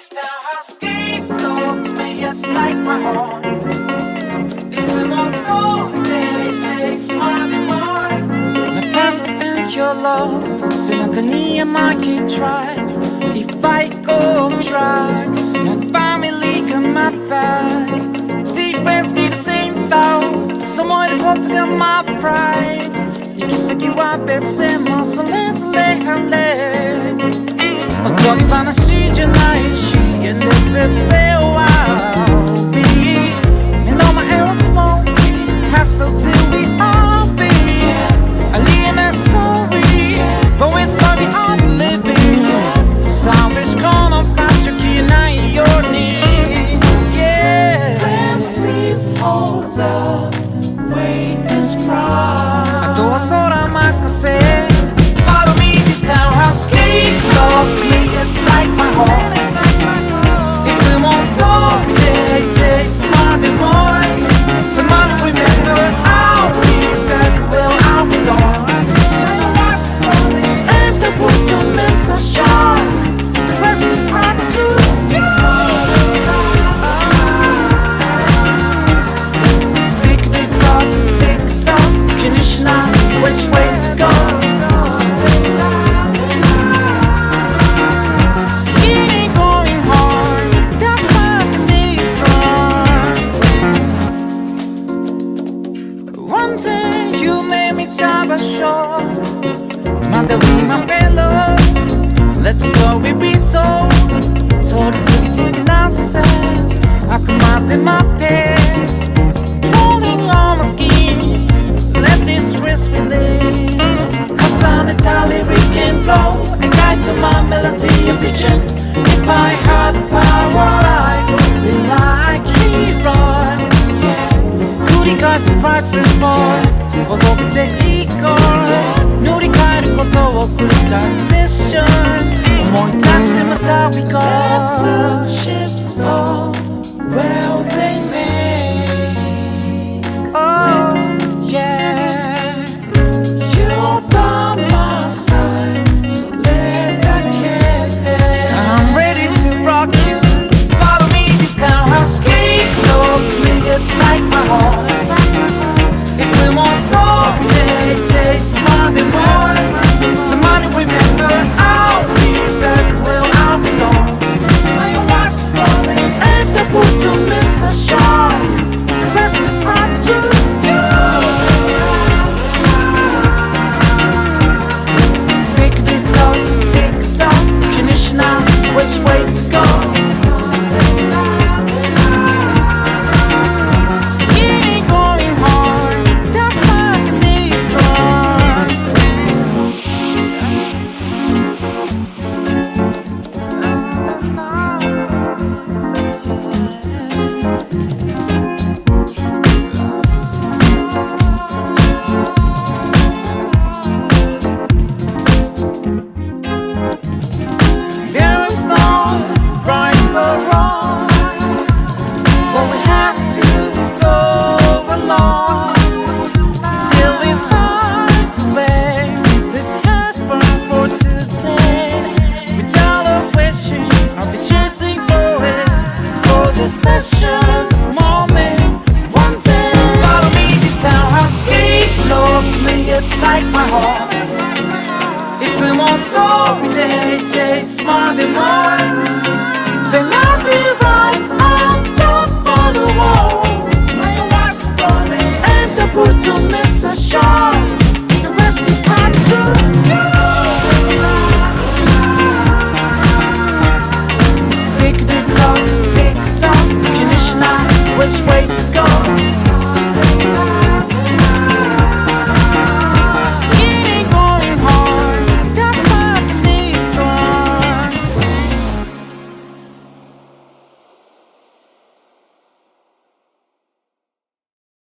this townhouse gate locked me, it's like my home. It's a motor that takes my demand. My past and your love, sinagani make try. If I go track, my family come my back. See friends be the same thought, someone to go to get my pride. 行き先は別でもそれぞれ晴れ。おとぎ話じゃないし And this is where I'll be 目の前を smoking Hustle till we all be A linear story But it's what we all living Salvage この場所消えないように Yeah Fancies hold up Wait is pride あとは空任せ Follow me this townhouse gate Lock me it's like my home It's a motor day takes Monday morning Tomorrow remember I'll be back where I belong And the wood don't miss a shot The rest is up to you Tick-tock, tick-tock Conditioner, which way to go Mother be my fellow Let the story be told 通り過ぎてくnonsense あくまでmy pace Rolling on my skin Let this stress release重ねたlyric and flow描いたmy melody and vision If I had the power I would be like hero 繰り返すpractice and for 踊るテクニック塗り替えることを繰り返すセッション思い出してまた We go Let the ships know Well they may Oh yeah You're by my side So let that kiss it I'm ready to rock you Follow me this townhouse gate Look to me it's like my home It's a motor day takes Monday morning Tomorrow remember I'll be back where I belong When you watch falling And the wood don't miss a shot The rest is up to you Tick-tock, conditioner Which way to go It's like my home It's a motor day takes Monday morning